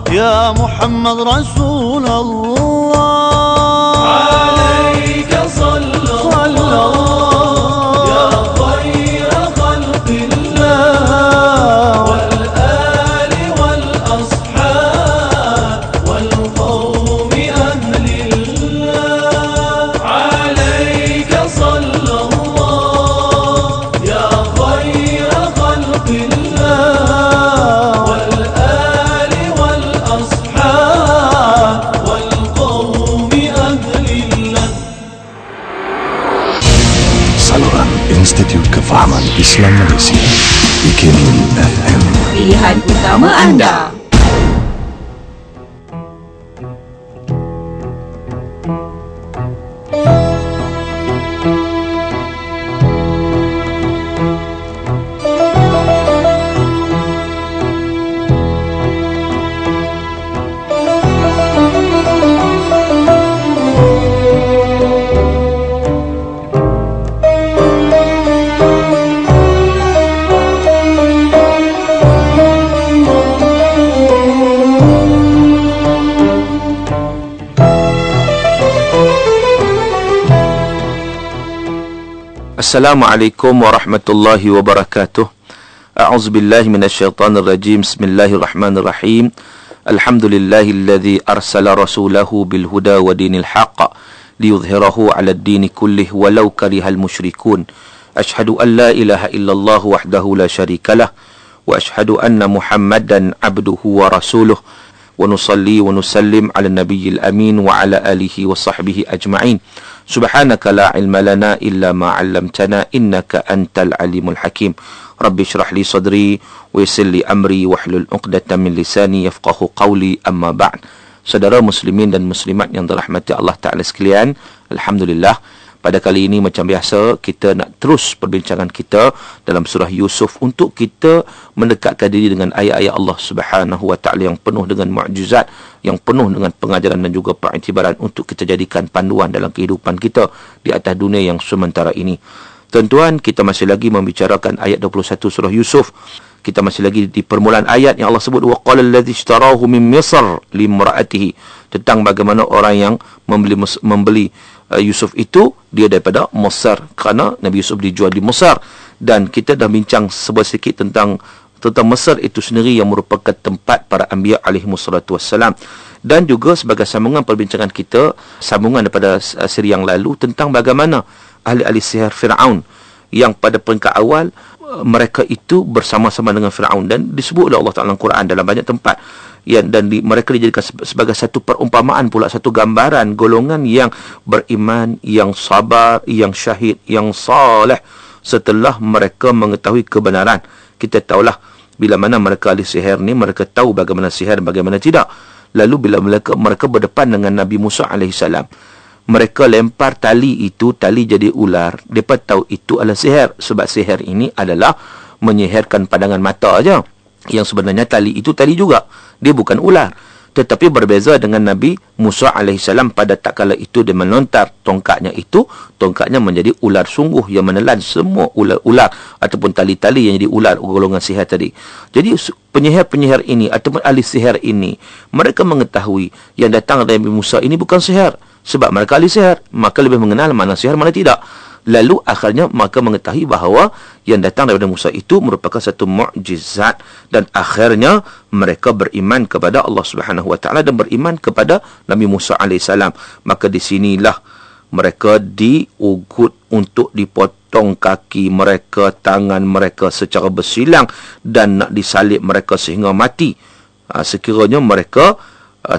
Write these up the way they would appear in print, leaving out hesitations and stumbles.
يا محمد رسول الله عليك صلى الله يا خير خلق الله والآل والأصحاب والقوم أهل الله عليك صلى الله يا خير خلق الله والآل والأصحاب والقوم أهل الله. Saluran Institut Kefahaman Islam Malaysia, IKIM FM. Pilihan utama anda. Assalamualaikum warahmatullahi wabarakatuh. A'udzubillahi minasyaitanir rajim. Bismillahirrahmanirrahim. Alhamdulillahilladzi arsala rasulahu bil huda wa dinil haqq liyudhhirahu 'alad dini kullih walau karihal musyrikun. Asyhadu an la ilaha illallah wahdahu la syarikalah wa asyhadu anna Muhammadan 'abduhu wa rasuluh. Wa nusalli wa nusallim 'ala nabiyyil amin wa 'ala alihi wa sahbihi ajma'in. Subhanaka la ilma lana illa ma 'allamtana innaka antal alimul hakim. Rabbi shrah li sadri wa yassir li amri wahlul 'uqdatam min lisani yafqahu qawli, amma ba'd. Saudara muslimin dan muslimat yang dirahmati Allah Taala sekalian, alhamdulillah, pada kali ini macam biasa kita nak terus perbincangan kita dalam surah Yusuf untuk kita mendekatkan diri dengan ayat-ayat Allah Subhanahu wa taala yang penuh dengan mukjizat, yang penuh dengan pengajaran dan juga periktibaran untuk kita jadikan panduan dalam kehidupan kita di atas dunia yang sementara ini. Tuan-tuan, kita masih lagi membicarakan ayat 21 surah Yusuf. Kita masih lagi di permulaan ayat yang Allah sebut wa qala allazi ishtarahu min Misr limra'atihi, tentang bagaimana orang yang membeli Yusuf itu dia daripada Mesir, kerana Nabi Yusuf dijual di Mesir. Dan kita dah bincang sedikit tentang Mesir itu sendiri yang merupakan tempat para anbiya alaihi wassalatu wassalam. Dan juga sebagai sambungan perbincangan kita, sambungan daripada seri yang lalu, tentang bagaimana ahli-ahli sihir Fir'aun yang pada peringkat awal mereka itu bersama-sama dengan Fir'aun, dan disebut oleh Allah Ta'ala dalam Quran dalam banyak tempat. Dan mereka dijadikan sebagai satu perumpamaan pula, satu gambaran golongan yang beriman, yang sabar, yang syahid, yang saleh setelah mereka mengetahui kebenaran. Kita tahulah bila mana mereka ahli sihir ni, mereka tahu bagaimana sihir, bagaimana tidak. Lalu bila mereka berdepan dengan Nabi Musa AS, mereka lempar tali itu, tali jadi ular. Mereka tahu itu adalah sihir, sebab sihir ini adalah menyihirkan pandangan mata aja. Yang sebenarnya tali itu tali juga, dia bukan ular. Tetapi berbeza dengan Nabi Musa AS, pada tak kala itu dia melontar tongkatnya itu, tongkatnya menjadi ular sungguh yang menelan semua ular ataupun tali-tali yang jadi ular golongan sihir tadi. Jadi penyihir-penyihir ini ataupun ahli sihir ini, mereka mengetahui yang datang dari Nabi Musa ini bukan sihir, sebab mereka ahli sihir, maka lebih mengenal mana sihir mana tidak. Lalu akhirnya mereka mengetahui bahawa yang datang daripada Musa itu merupakan satu mukjizat, dan akhirnya mereka beriman kepada Allah Subhanahu wa taala dan beriman kepada Nabi Musa alaihissalam. Maka di sinilah mereka diugut untuk dipotong kaki mereka, tangan mereka secara bersilang, dan nak disalib mereka sehingga mati. Sekiranya mereka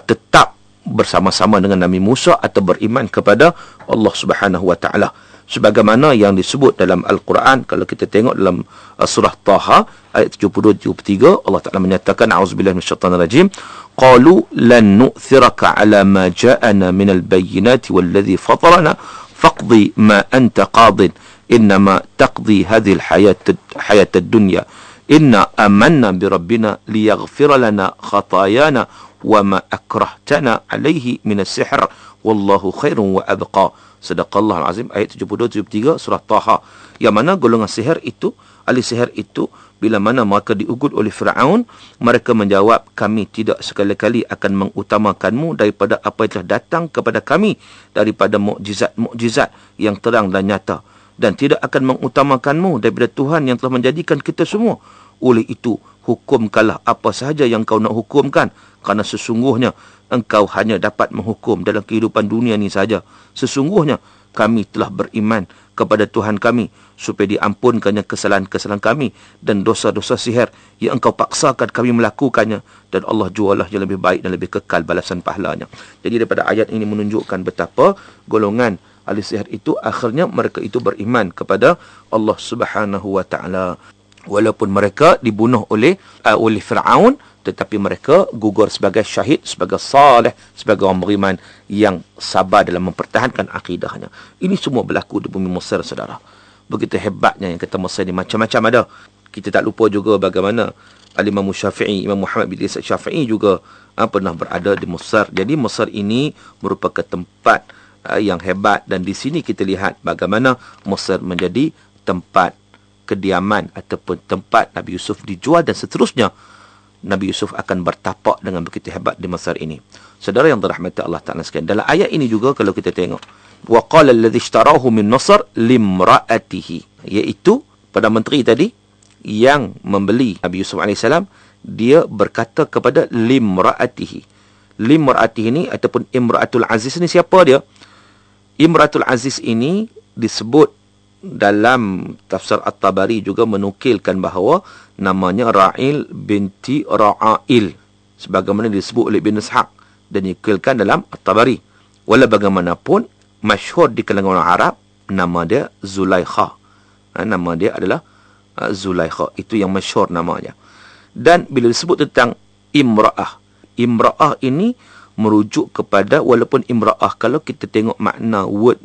tetap bersama-sama dengan Nabi Musa atau beriman kepada Allah Subhanahu wa taala. Sebagaimana yang disebut dalam Al-Quran, kalau kita tengok dalam surah Taha ayat 72-73, Allah Ta'ala menyatakan, a'udzubillahi minasyaitanir rajim, qalu lan nu'thiraka ala ma ja'ana minal bayyinati walladhi fatarana faqdi ma anta qadin innama taqdi hadhihi al-hayat ad-dunya inna amanna bi rabbina liyaghfira lana khatayana wa ma akrahtana alaihi minas sihr wallahu khairun wa abqa. Sadaqallahul azim, ayat 72-73 surah Taha. Yang mana golongan sihir itu, ahli sihir itu, Bila mana mereka diugut oleh Firaun, mereka menjawab, kami tidak sekali-kali akan mengutamakanmu daripada apa yang telah datang kepada kami daripada mukjizat-mukjizat yang terang dan nyata, dan tidak akan mengutamakanmu daripada Tuhan yang telah menjadikan kita semua. Oleh itu, hukumkanlah apa sahaja yang kau nak hukumkan, kerana sesungguhnya engkau hanya dapat menghukum dalam kehidupan dunia ini saja. Sesungguhnya kami telah beriman kepada Tuhan kami, supaya diampunkannya kesalahan-kesalahan kami dan dosa-dosa sihir yang engkau paksakan kami melakukannya, dan Allah jualah yang lebih baik dan lebih kekal balasan pahalanya. Jadi daripada ayat ini menunjukkan betapa golongan ahli sihir itu akhirnya mereka itu beriman kepada Allah Subhanahu wa taala. Walaupun mereka dibunuh oleh Firaun, tetapi mereka gugur sebagai syahid, sebagai saleh, sebagai orang beriman yang sabar dalam mempertahankan akidahnya. Ini semua berlaku di bumi Mesir, saudara. Begitu hebatnya yang kata Mesir ni, macam-macam ada. Kita tak lupa juga bagaimana Al-Imam Syafi'i, Imam Muhammad bin Isa Syafi'i juga pernah berada di Mesir. Jadi Mesir ini merupakan tempat yang hebat, dan di sini kita lihat bagaimana Mesir menjadi tempat kediaman ataupun tempat Nabi Yusuf dijual, dan seterusnya Nabi Yusuf akan bertapak dengan begitu hebat di Mesir ini. Saudara yang dirahmati Allah Ta'ala sekalian, dalam ayat ini juga kalau kita tengok, wa qala alladhi ishtarahu min Mesir limra'atihi, iaitu Perdana Menteri tadi yang membeli Nabi Yusuf AS, dia berkata kepada limra'atihi. Limra'atihi ini ataupun Imra'atul Aziz ni siapa dia? Imra'atul Aziz ini disebut dalam tafsir At-Tabari juga menukilkan bahawa namanya Ra'il binti Ra'ail, sebagaimana disebut oleh Ibn Ishaq dan dikilkan dalam At-Tabari. Walau bagaimanapun, masyhur di kalangan orang Arab, nama dia Zulaikha. Nama dia adalah Zulaikha. Itu yang masyhur namanya. Dan bila disebut tentang imra'ah, imra'ah ini merujuk kepada, walaupun imra'ah, kalau kita tengok makna word,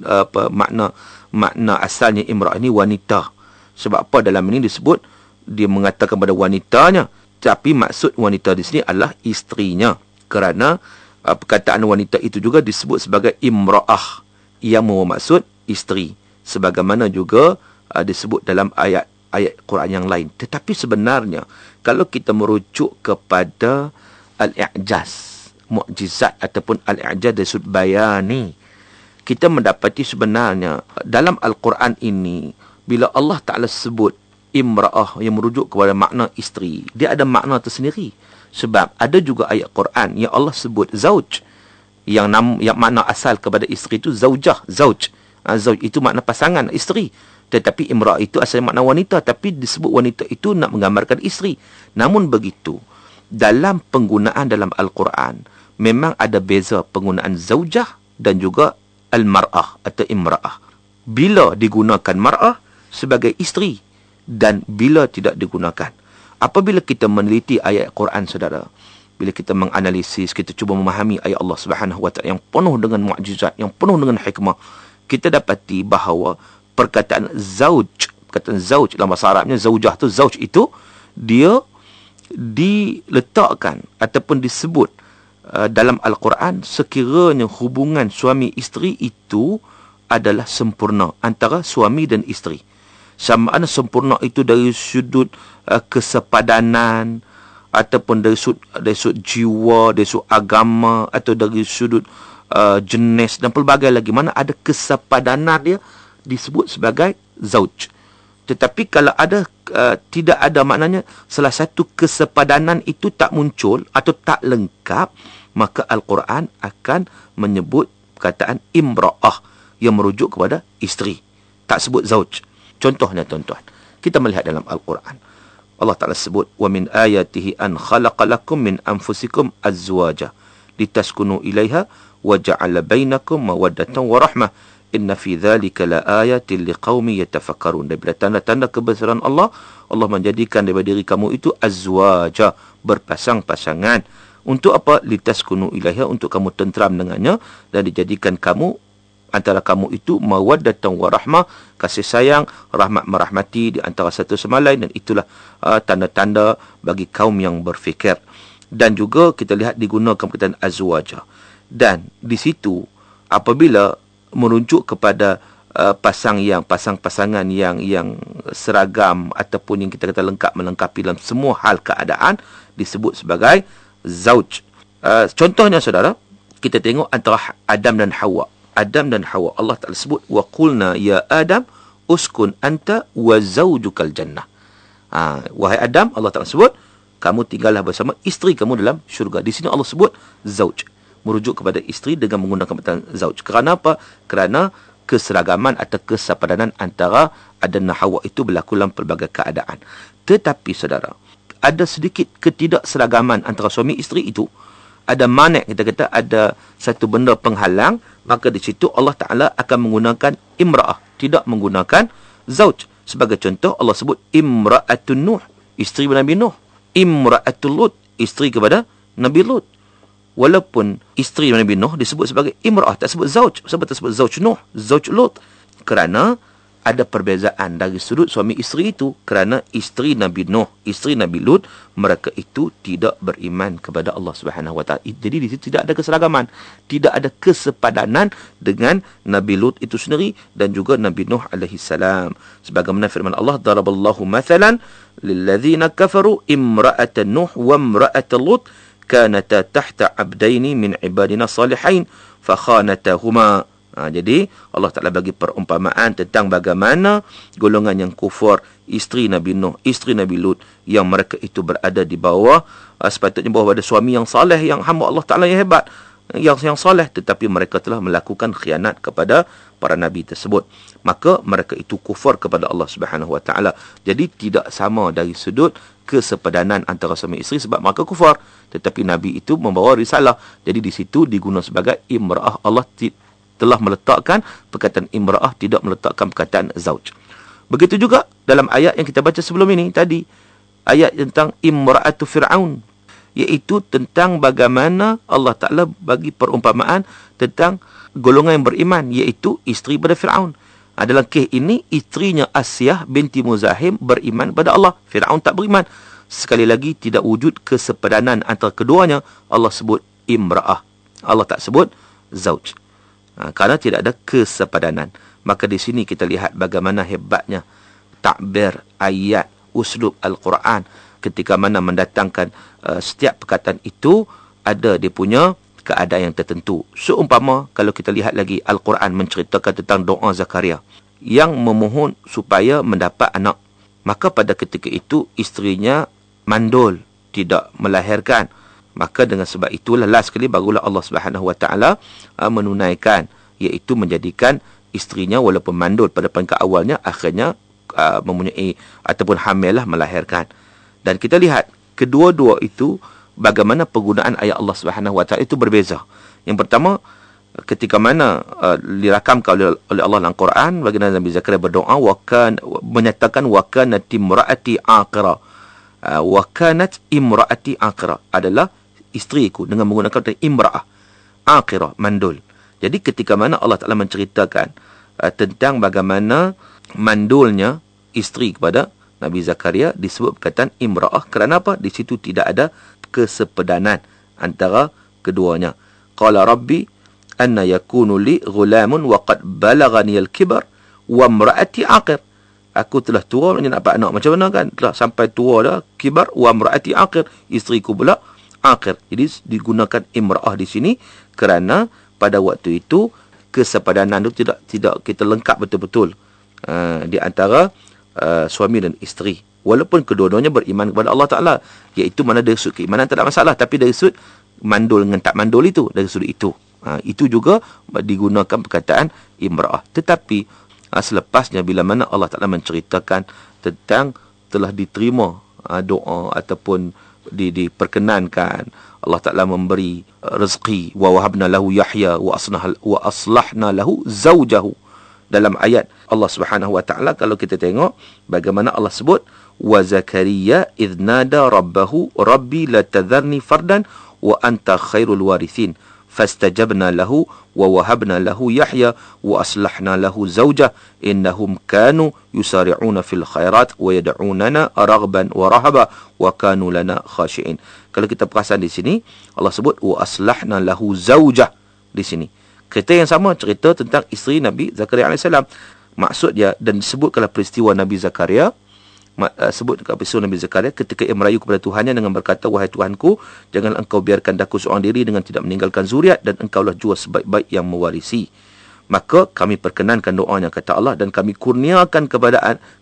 makna asalnya imra'ah ini wanita. Sebab apa dalam ini disebut, dia mengatakan kepada wanitanya, tapi maksud wanita di sini adalah isterinya. Kerana perkataan wanita itu juga disebut sebagai imra'ah, yang bermaksud isteri. Sebagaimana juga disebut dalam ayat Quran yang lain. Tetapi sebenarnya, kalau kita merujuk kepada al-i'jaz, mukjizat ataupun al-i'jaz dari sudut bayani, kita mendapati sebenarnya dalam Al-Quran ini, bila Allah Ta'ala sebut imra'ah yang merujuk kepada makna isteri, dia ada makna tersendiri. Sebab ada juga ayat Quran yang Allah sebut zauj, yang makna asal kepada isteri itu zaujah, zauj. Zauj itu makna pasangan, isteri. Tetapi imra'ah itu asalnya makna wanita, tapi disebut wanita itu nak menggambarkan isteri. Namun begitu, dalam penggunaan dalam Al-Quran, memang ada beza penggunaan zaujah dan juga al-mar'ah atau imra'ah. Bila digunakan mar'ah sebagai isteri dan bila tidak digunakan. Apabila kita meneliti ayat Quran, saudara, bila kita menganalisis, kita cuba memahami ayat Allah Subhanahu wa taala yang penuh dengan mukjizat, yang penuh dengan hikmah, kita dapati bahawa perkataan zauj, perkataan zauj dalam bahasa Arabnya, zaujah tu, zauj itu dia diletakkan ataupun disebut dalam Al-Quran sekiranya hubungan suami isteri itu adalah sempurna antara suami dan isteri. Sama ada sempurna itu dari sudut kesepadanan, ataupun dari sudut jiwa, dari sudut agama, atau dari sudut jenis dan pelbagai lagi. Mana ada kesepadanan, dia disebut sebagai zauj. Tetapi kalau ada tidak ada, maknanya salah satu kesepadanan itu tak muncul atau tak lengkap, maka Al-Quran akan menyebut perkataan imra'ah yang merujuk kepada isteri, tak sebut zauj. Contohnya tuan-tuan, kita melihat dalam Al-Quran, Allah Ta'ala sebut, wa min ayatihi an khalaqa lakum min anfusikum azwaja litaskunu ilaiha wa ja'ala bainakum mawaddatan wa rahmah inna fi dhalika la ayatin liqaumi yatafakkarun. Daripada tanda-tanda kebesaran Allah, Allah menjadikan daripada diri kamu itu azwaja, berpasang-pasangan. Untuk apa? Litaskunu ilaiha, untuk kamu tenteram dengannya, dan dijadikan kamu, antara kamu itu, mawaddatan wa rahmah, kasih sayang, rahmat merahmati di antara satu sama lain. Dan itulah tanda-tanda bagi kaum yang berfikir. Dan juga kita lihat digunakan perkataan azwaja. Dan di situ apabila merujuk kepada pasangan yang seragam ataupun yang kita kata lengkap melengkapi dalam semua hal keadaan disebut sebagai zauj. Contohnya saudara, kita tengok antara Adam dan Hawa. Adam dan Hawa, Allah Ta'ala sebut wa qulna ya Adam uskun anta wa zaujukal jannah. Wahai Adam, Allah Ta'ala sebut kamu tinggallah bersama isteri kamu dalam syurga. Di sini Allah sebut zauj, merujuk kepada isteri dengan menggunakan kata zauj. Kerana apa? Kerana keseragaman atau kesepadanan antara Adam dan Hawa itu berlaku dalam pelbagai keadaan. Tetapi saudara, ada sedikit ketidakseragaman antara suami isteri itu. Ada manik, kita kata ada satu benda penghalang, maka di situ Allah Ta'ala akan menggunakan imra'ah, tidak menggunakan zauj. Sebagai contoh, Allah sebut imra'atun Nuh, isteri Nabi Nuh. Imra'atul Lut, isteri kepada Nabi Lut. Walaupun isteri Nabi Nuh disebut sebagai imra'ah, tak sebut zauj. Sebab tak sebut zauj Nuh, zauj Lut. Kerana ada perbezaan dari sudut suami isteri itu. Kerana isteri Nabi Nuh, isteri Nabi Lut, mereka itu tidak beriman kepada Allah Subhanahu Wa Taala. Jadi di situ tidak ada keseragaman, tidak ada kesepadanan dengan Nabi Lut itu sendiri dan juga Nabi Nuh alaihi salam. Sebagaimana firman Allah, daraballahu mathalan lilladzina kafaru imra'atan Nuh wa imra'atan Lut kanata tahta abdaini min ibadina salihin fakhanatahuma. Jadi Allah Ta'ala bagi perumpamaan tentang bagaimana golongan yang kufur, isteri Nabi Nuh, isteri Nabi Lut, yang mereka itu berada di bawah, sepatutnya bawah ada suami yang saleh, yang hamba Allah Ta'ala yang hebat, yang saleh, tetapi mereka telah melakukan khianat kepada para nabi tersebut. Maka mereka itu kufur kepada Allah Subhanahu Wa Ta'ala. Jadi tidak sama dari sudut kesepadanan antara suami isteri sebab mereka kufur. Tetapi nabi itu membawa risalah. Jadi di situ digunakan sebagai imra'ah. Allah telah meletakkan perkataan imra'ah, tidak meletakkan perkataan zauj. Begitu juga dalam ayat yang kita baca sebelum ini tadi, ayat tentang imra'atu Fir'aun, iaitu tentang bagaimana Allah Ta'ala bagi perumpamaan tentang golongan yang beriman, iaitu isteri pada Fir'aun. Dalam kes ini, isterinya Asiyah binti Muzahim beriman pada Allah. Fir'aun tak beriman. Sekali lagi, tidak wujud kesepadanan antara keduanya. Allah sebut imra'ah, Allah tak sebut zauj. Kerana tidak ada kesepadanan. Maka di sini kita lihat bagaimana hebatnya takbir ayat uslub Al-Quran ketika mana mendatangkan setiap perkataan itu ada dia punya keadaan yang tertentu. Seumpama kalau kita lihat lagi Al-Quran menceritakan tentang doa Zakaria yang memohon supaya mendapat anak. Maka pada ketika itu isterinya mandul, tidak melahirkan. Maka dengan sebab itulah last sekali barulah Allah Subhanahu Wa Taala menunaikan, iaitu menjadikan isterinya walaupun mandul pada peringkat awalnya akhirnya mempunyai ataupun hamil lah, melahirkan. Dan kita lihat kedua-dua itu bagaimana penggunaan ayat Allah Subhanahu Wa Taala itu berbeza. Yang pertama, ketika mana dirakamkan oleh Allah dalam Quran, bagaimana Nabi Zakaria berdoa menyatakan wa kanat imraati aqira. Wa kanat imraati aqira adalah isteriku, dengan menggunakan kata imra'ah, aqirah, mandul. Jadi ketika mana Allah Ta'ala menceritakan tentang bagaimana mandulnya isteri kepada Nabi Zakaria, disebut perkataan imra'ah. Kerana apa? Di situ tidak ada kesepadanan antara keduanya. Qala rabbi anna yakunu li ghulamun wa qad balaghani al-kibar wa imra'ati aqir. Aku telah tua, nak dapat anak macam mana kan? Telah sampai tua dah, kibar wa imra'ati aqir, isteriku pula akhir. Jadi digunakan imra'ah di sini kerana pada waktu itu kesepadanan itu tidak kita lengkap betul-betul di antara suami dan isteri. Walaupun kedua-duanya beriman kepada Allah Ta'ala, iaitu mana dari sudut keimanan tak ada masalah, tapi dari sudut mandul dengan tak mandul itu, dari sudut itu, itu juga digunakan perkataan imra'ah. Tetapi selepasnya bila mana Allah Ta'ala menceritakan tentang telah diterima doa ataupun diperkenankan, Allah Ta'ala memberi rezeki, wa wahabna lahu Yahya wa aslahna lahu zawjahu. Dalam ayat Allah Subhanahu Wa Ta'ala, kalau kita tengok bagaimana Allah sebut wa Zakaria idh nada rabbahu rabbi la tadharni fardan wa anta khairul warithin fastajabna lahu wa wahabna lahu Yahya wa aslahna lahu zawjah innahum kanu yusari'una fil khairat wa yad'unana raghban wa rahaba wa kanu lana khashi'in. Kalau kita perasan di sini Allah sebut wa aslahna lahu zawjah di sini. Cerita yang sama, cerita tentang isteri Nabi Zakaria AS. Maksud dia, dan disebutkanlah peristiwa Nabi Zakaria, sebut peristiwa Nabi Zakaria ketika ia merayu kepada Tuhannya dengan berkata, wahai Tuhanku, jangan engkau biarkan daku seorang diri dengan tidak meninggalkan zuriat, dan engkaulah jua sebaik-baik yang mewarisi. Maka kami perkenankan doanya, kata Allah, dan kami kurniakan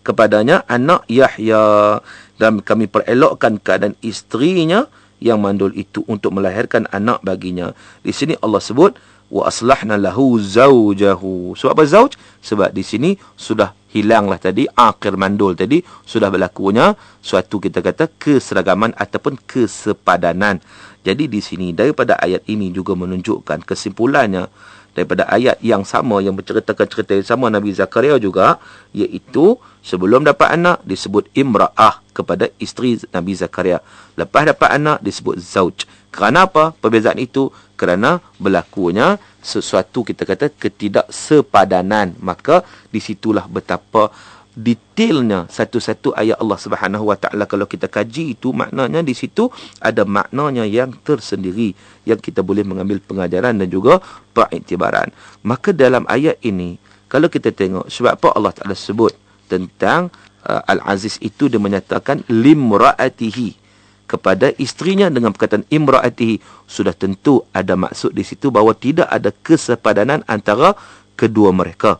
kepadanya anak Yahya, dan kami perelokkan keadaan isterinya yang mandul itu untuk melahirkan anak baginya. Di sini Allah sebut wa aslahna lahu zaujahu. Sebab apa zauj? Sebab di sini sudah hilanglah tadi akhir mandul tadi, sudah berlakunya suatu kita kata keseragaman ataupun kesepadanan. Jadi di sini daripada ayat ini juga menunjukkan kesimpulannya daripada ayat yang sama yang menceritakan cerita yang sama Nabi Zakaria juga, iaitu sebelum dapat anak disebut imra'ah kepada isteri Nabi Zakaria. Lepas dapat anak disebut zauj. Kerana apa perbezaan itu? Kerana berlakunya sesuatu kita kata ketidaksepadanan. Maka disitulah betapa detailnya satu-satu ayat Allah Subhanahu Wa Taala. Kalau kita kaji itu, maknanya di situ ada maknanya yang tersendiri yang kita boleh mengambil pengajaran dan juga periktibaran. Maka dalam ayat ini kalau kita tengok sebab apa Allah Taala sebut tentang Al-Aziz itu, dia menyatakan limraatihi, kepada isterinya dengan perkataan imraatihi, sudah tentu ada maksud di situ bahawa tidak ada kesepadanan antara kedua mereka,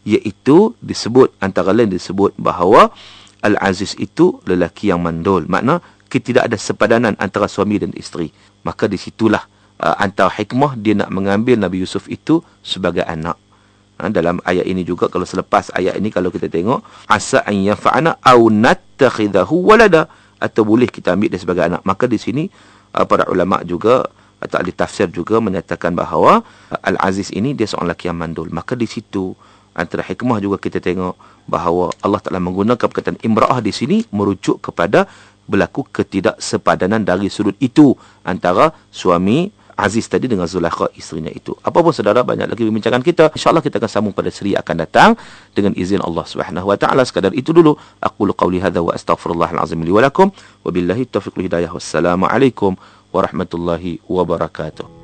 iaitu disebut antara lain disebut bahawa Al-Aziz itu lelaki yang mandul, makna tidak ada sepadanan antara suami dan isteri. Maka di situlah antara hikmah dia nak mengambil Nabi Yusuf itu sebagai anak. Dalam ayat ini juga, kalau selepas ayat ini kalau kita tengok, asa an yanfa'ana aw nattakhidahu walada, atau boleh kita ambil dia sebagai anak. Maka di sini para ulama juga atau ahli tafsir juga menyatakan bahawa Al-Aziz ini dia seorang lelaki yang mandul. Maka di situ antara hikmah juga kita tengok bahawa Allah Ta'ala menggunakan perkataan imra'ah di sini merujuk kepada berlaku ketidaksepadanan dari sudut itu antara suami Aziz tadi dengan Zulaikha isterinya itu. Apapun saudara, banyak lagi perbincangan kita. InsyaAllah kita akan sambung pada seri akan datang dengan izin Allah Subhanahu Wa Taala. Sekadar itu dulu. Aqulu qawli hadza wa astaghfirullahal azim li wa lakum. Wabillahi taufiq wal hidayah. Wassalamualaikum warahmatullahi wabarakatuh.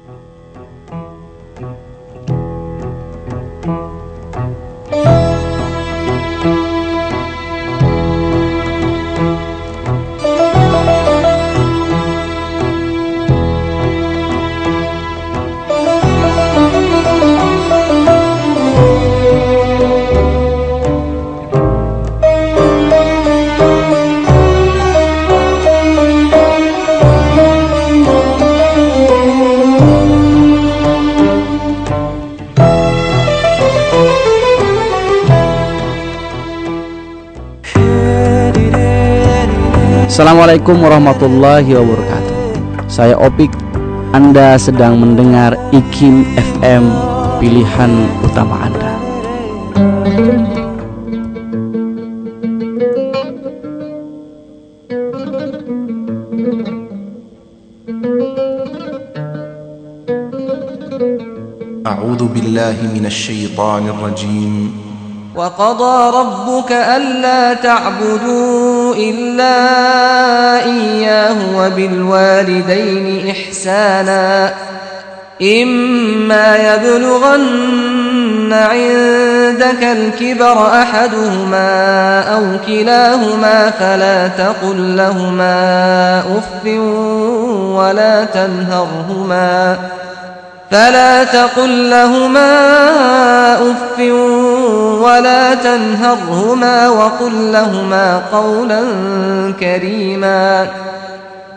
Assalamualaikum warahmatullahi wabarakatuh. Saya Opik. Anda sedang mendengar IKIM FM, pilihan utama Anda. A'udzu billahi minasy syaithanir rajim. وقضى ربك ألا تعبدوا إلا إياه وبالوالدين إحسانا إما يبلغن عندك الكبر أحدهما أو كلاهما فلا تقل لهما أف ولا تنهرهما وقل لهما قولا كريما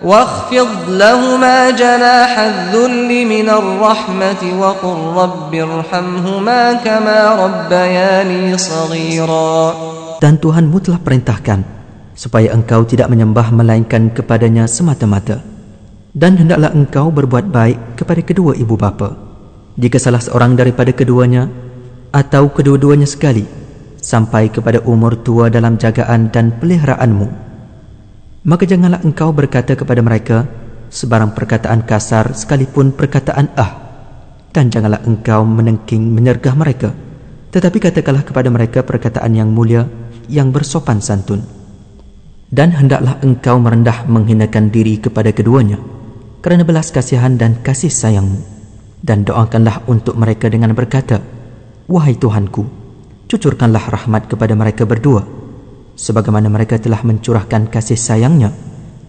واخفض لهما جناح الذل من الرحمة وقل رب ارحمهما كما ربياني صغيرا. Dan Tuhanmu telah perintahkan supaya engkau tidak menyembah melainkan kepadanya semata-mata, dan hendaklah engkau berbuat baik kepada kedua ibu bapa, jika salah seorang daripada keduanya atau kedua-duanya sekali sampai kepada umur tua dalam jagaan dan peliharaanmu, maka janganlah engkau berkata kepada mereka sebarang perkataan kasar sekalipun perkataan dan janganlah engkau menengking menyergah mereka, tetapi katakanlah kepada mereka perkataan yang mulia yang bersopan santun. Dan hendaklah engkau merendah menghinakan diri kepada keduanya kerana belas kasihan dan kasih sayangmu, Dan doakanlah untuk mereka dengan berkata, wahai Tuhanku, cucurkanlah rahmat kepada mereka berdua, sebagaimana mereka telah mencurahkan kasih sayangnya,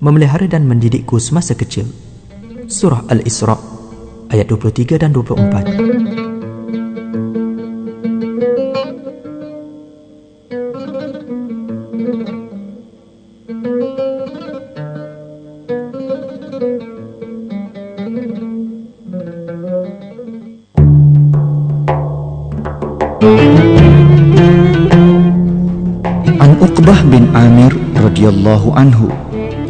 memelihara dan mendidikku semasa kecil. Surah Al-Isra ayat 23 dan 24. An Uqbah bin Amir radhiyallahu anhu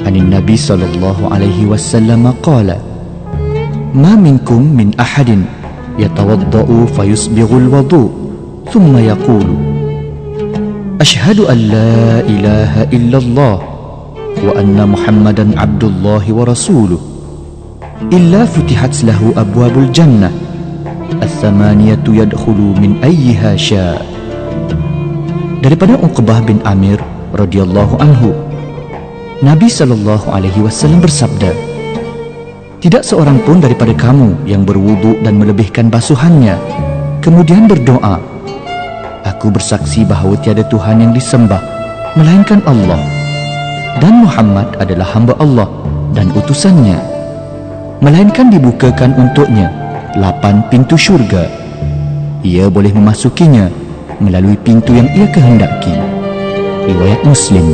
anin Nabi sallallahu alaihi wasallam qala ma minkum min ahadin yatawaddau fayusbighul wudu thumma yaqulu ashhadu an la ilaha illallah wa anna muhammadan abdullahi wa rasuluh illa futihat lahu abwabul jannah al-thamaniyatu yadkhulu min ayyiha syaa. Daripada Uqbah bin Amir radhiyallahu anhu, Nabi sallallahu alaihi wasallam bersabda, tidak seorang pun daripada kamu yang berwudu dan melebihkan basuhannya kemudian berdoa, aku bersaksi bahawa tiada Tuhan yang disembah melainkan Allah dan Muhammad adalah hamba Allah dan utusannya, melainkan dibukakan untuknya 8 pintu syurga. Ia boleh memasukinya melalui pintu yang ia kehendaki. Riwayat Muslim.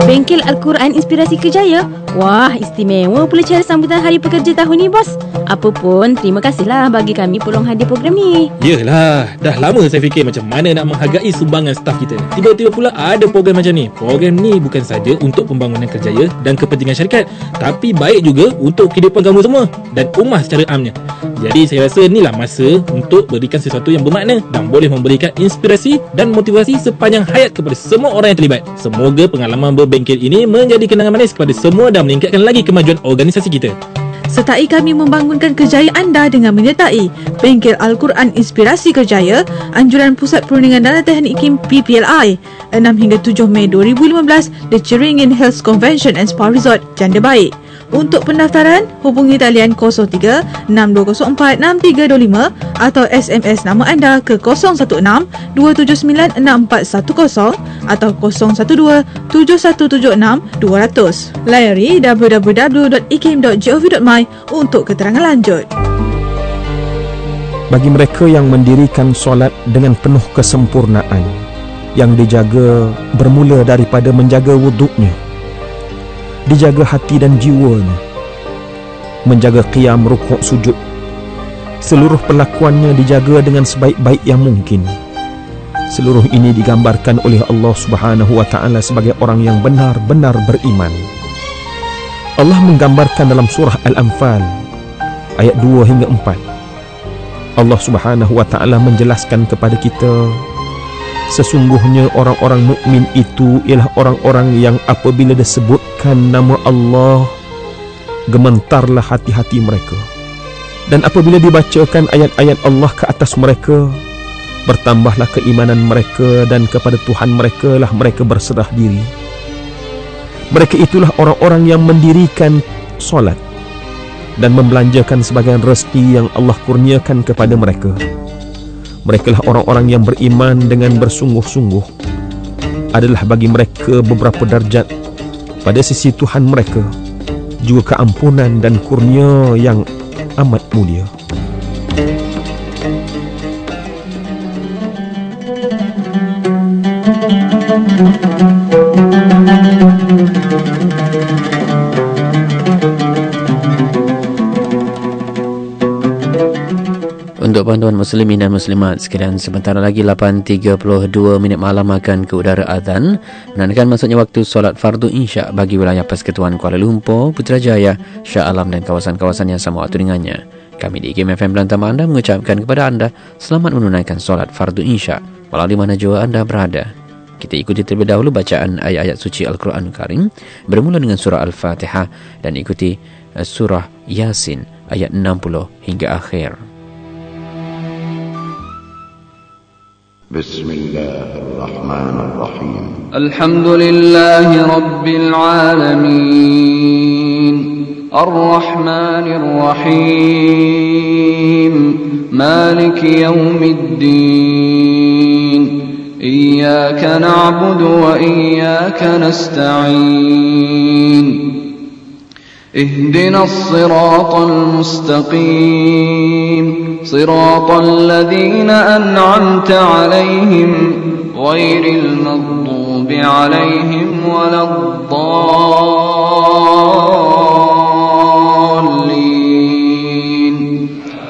Bengkel Al-Quran Inspirasi Kerjaya. Wah, istimewa pula cara sambutan Hari Pekerja tahun ni, bos. Apa pun, terima kasihlah bagi kami peluang hadir program ni. Yelah, dah lama saya fikir macam mana nak menghargai sumbangan staf kita. Tiba-tiba pula ada program macam ni. Program ni bukan saja untuk pembangunan kerjaya dan kepentingan syarikat, tapi baik juga untuk kehidupan kamu semua dan ummah secara amnya. Jadi saya rasa inilah masa untuk berikan sesuatu yang bermakna dan boleh memberikan inspirasi dan motivasi sepanjang hayat kepada semua orang yang terlibat. Semoga pengalaman berbengkel ini menjadi kenangan manis kepada semua dan meningkatkan lagi kemajuan organisasi kita. Sertai kami membangunkan kerjaya anda dengan menyertai Bengkel Al-Quran Inspirasi Kerjaya, Anjuran Pusat Perundingan Dana Teknik IKIM PPLI, 6 hingga 7 Mei 2015, The Cheringin Hills Convention and Spa Resort, Janda Baik. Untuk pendaftaran, hubungi talian 03-6204-6325 atau SMS nama anda ke 016-279-6410 atau 012-7176-200. Layari www.ikim.gov.my untuk keterangan lanjut. Bagi mereka yang mendirikan solat dengan penuh kesempurnaan, yang dijaga bermula daripada menjaga wuduknya, dijaga hati dan jiwanya, menjaga qiyam, rukuk, sujud, seluruh perlakuannya dijaga dengan sebaik-baik yang mungkin. Seluruh ini digambarkan oleh Allah Subhanahu wa taala sebagai orang yang benar-benar beriman. Allah menggambarkan dalam surah Al-Anfal ayat 2 hingga 4. Allah Subhanahu wa taala menjelaskan kepada kita, sesungguhnya orang-orang mukmin itu ialah orang-orang yang apabila disebutkan nama Allah, gementarlah hati-hati mereka. Dan apabila dibacakan ayat-ayat Allah ke atas mereka, bertambahlah keimanan mereka dan kepada Tuhan mereka lah mereka berserah diri. Mereka itulah orang-orang yang mendirikan solat dan membelanjakan sebagian rezeki yang Allah kurniakan kepada mereka. Mereka lah orang-orang yang beriman dengan bersungguh-sungguh. Adalah bagi mereka beberapa darjat pada sisi Tuhan mereka, juga keampunan dan kurnia yang amat mulia. Untuk bantuan muslimin dan muslimat sekalian, sebentar lagi 8.32 minit malam akan ke udara azan, menandakan masuknya waktu solat fardu insya bagi wilayah Persekutuan Kuala Lumpur, Putrajaya, Shah Alam dan kawasan-kawasan yang sama waktu dengannya. Kami di IKIM FM Belantam anda mengucapkan kepada anda selamat menunaikan solat fardu insya walau di mana jua anda berada. Kita ikuti terlebih dahulu bacaan ayat-ayat suci Al-Quran Karim bermula dengan surah Al-Fatihah dan ikuti surah Yasin ayat 60 hingga akhir. Bismillahirrahmanirrahim. Alhamdulillahi Rabbil Alamin. الرحمن الرحيم مالك يوم الدين إياك نعبد وإياك نستعين اهدنا الصراط المستقيم صراط الذين أنعمت عليهم غير المغضوب عليهم ولا الضالين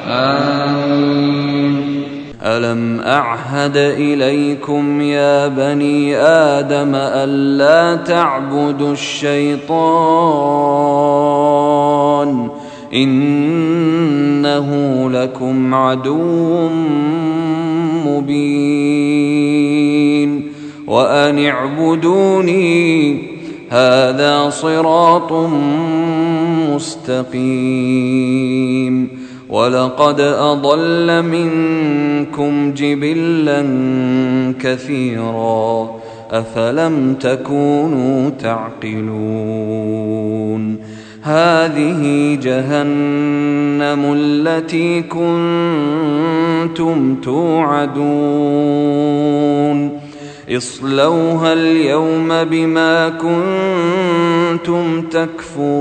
آمين. ألم أعهد إليكم يا بني آدم ألا تعبدوا الشيطان إنه لكم عدو مبين وأن اعبدوني هذا صراط مستقيم ولقد أضل منكم جبلا كثيرا أفلم تكونوا تعقلون هذه جهنم التي كنتم توعدون اصلوها اليوم بما كنتم تكفرون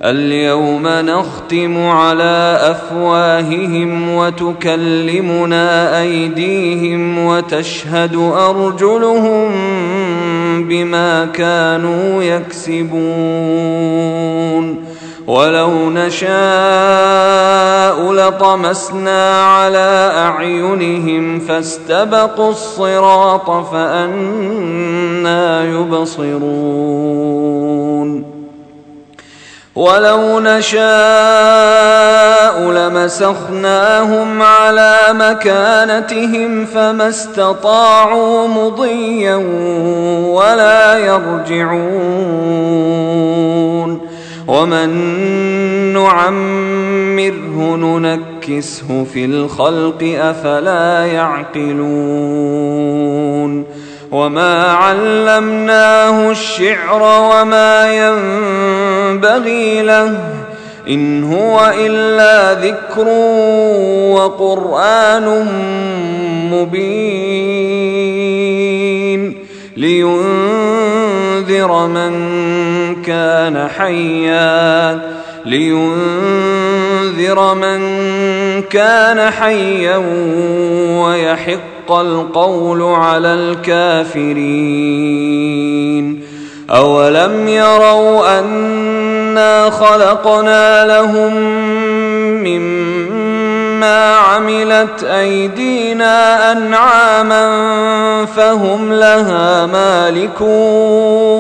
اليوم نختم على أفواههم وتكلمنا أيديهم وتشهد أرجلهم بما كانوا يكسبون ولو نشاء لطمسنا على أعينهم فاستبقوا الصراط فأنى يبصرون ولو نشاء لمسخناهم على مكانتهم فما استطاعوا مضيا ولا يرجعون ومن نعمره ننكسه في الخلق أفلا يعقلون وما علمناه الشعر وما ينبغي له إن هو إلا ذكر وقرآن مبين لينذر من كان حيا ويحق القول على الكافرين أولم يروا أنا خلقنا لهم مما عملت أيدينا أنعاما فهم لها مالكون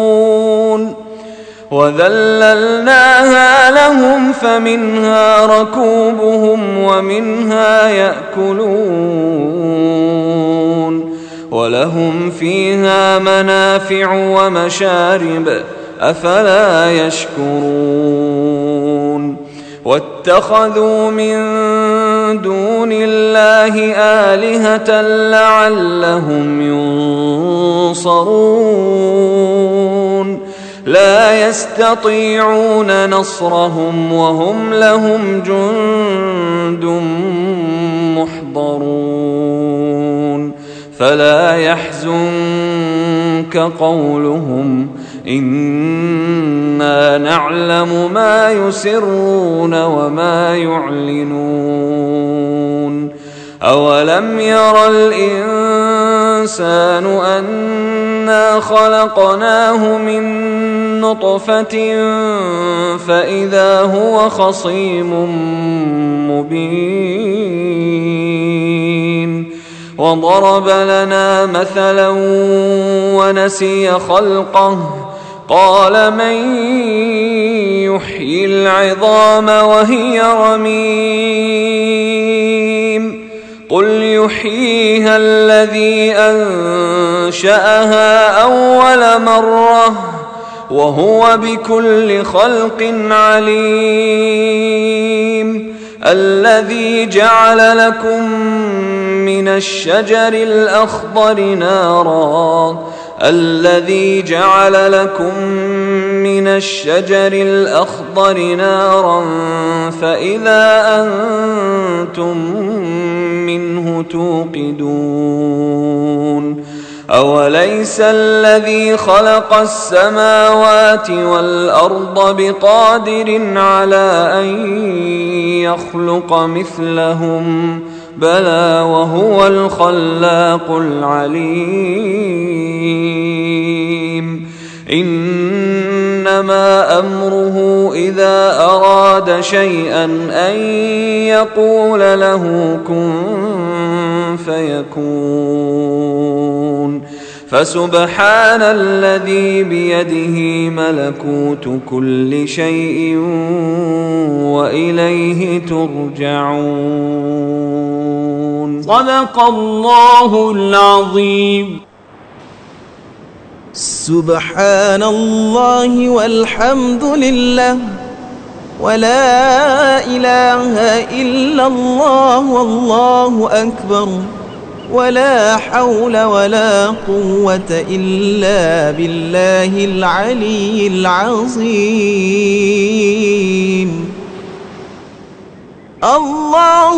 وذللناها لهم فمنها ركوبهم ومنها يأكلون ولهم فيها منافع ومشارب أفلا يشكرون واتخذوا من دون الله آلهة لعلهم ينصرون لا يستطيعون نصرهم وهم لهم جند محضرون فلا يحزنك قولهم إنا نعلم ما يسرون وما يعلنون أولم ير الإنسان أنا خلقناه من نطفة فإذا هو خصيم مبين وضرب لنا مثلا ونسي خلقه قال من يحيي العظام وهي رميم قل يحييها الذي أنشأها أول مرة وهو بكل خلق عليم الذي جعل لكم من الشجر الأخضر نارا من الشجر الأخضر نارا فإذا أنتم منه توقدون أوليس الذي خلق السماوات والأرض بقادر على أن يخلق مثلهم بلى وهو الخلاق العليم إنما أمره إذا أراد شيئا أن يقول له كن فيكون فسبحان الذي بيده ملكوت كل شيء وإليه ترجعون. صدق الله العظيم. سبحان الله والحمد لله ولا إله إلا الله والله أكبر ولا حول ولا قوة إلا بالله العلي العظيم.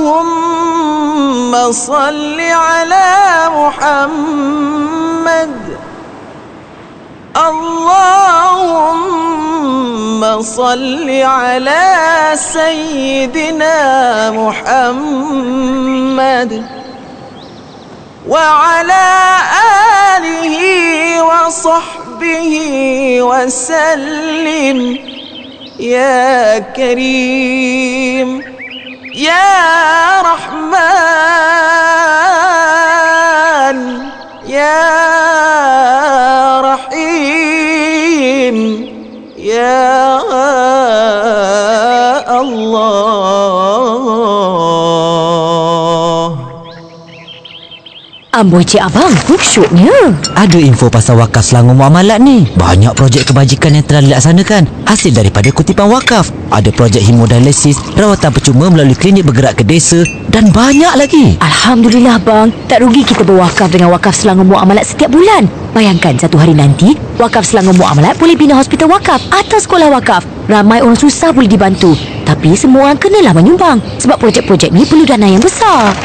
اللهم صل على محمد. اللهم صل على سيدنا محمد وعلى آله وصحبه وسلم يا كريم يا رحمن يا رحيم يا الله. Amboi cik abang, khusyuknya. Ada info pasal wakaf Selangor Muamalat ni. Banyak projek kebajikan yang telah dilaksanakan hasil daripada kutipan wakaf. Ada projek hemodialisis, rawatan percuma melalui klinik bergerak ke desa dan banyak lagi. Alhamdulillah bang, tak rugi kita berwakaf dengan wakaf Selangor Muamalat setiap bulan. Bayangkan satu hari nanti, wakaf Selangor Muamalat boleh bina hospital wakaf atau sekolah wakaf. Ramai orang susah boleh dibantu. Tapi semua orang kenalah menyumbang. Sebab projek-projek ni perlu dana yang besar.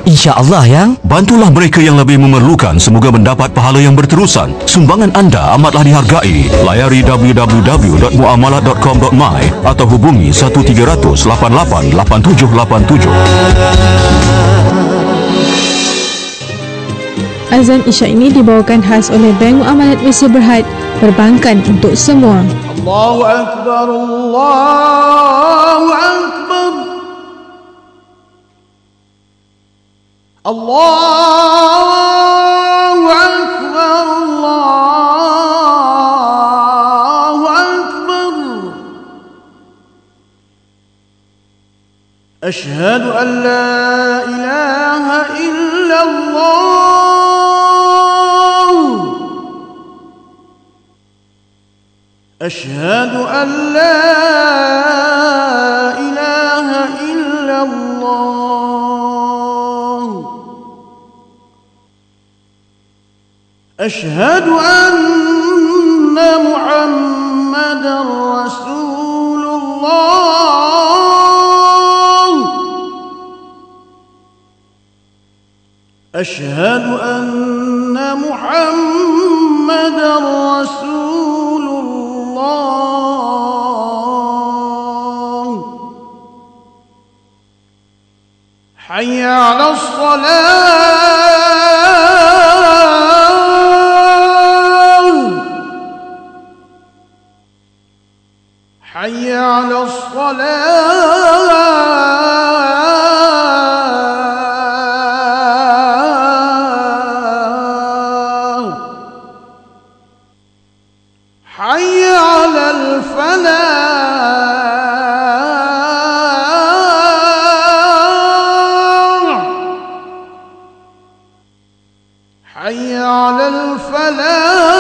InsyaAllah yang. Bantulah mereka yang lebih memerlukan. Semoga mendapat pahala yang berterusan. Sumbangan anda amatlah dihargai. Layari www.muamalat.com.my atau hubungi 1300 88 8787. Azan Isya ini dibawakan khas oleh Bank Muamalat Malaysia Berhad, perbankan untuk semua. Allahu Akbar, Allahu Akbar, Allahu Akbar, Allahu Akbar. Ashhadu an la ilaha illallah. أشهد أن لا إله إلا الله. أشهد أن محمدا رسول الله. أشهد أن محمدا رسول الله. حي على الصلاة. حي على الصلاة. حي على الفلاح. حي على الفلاح.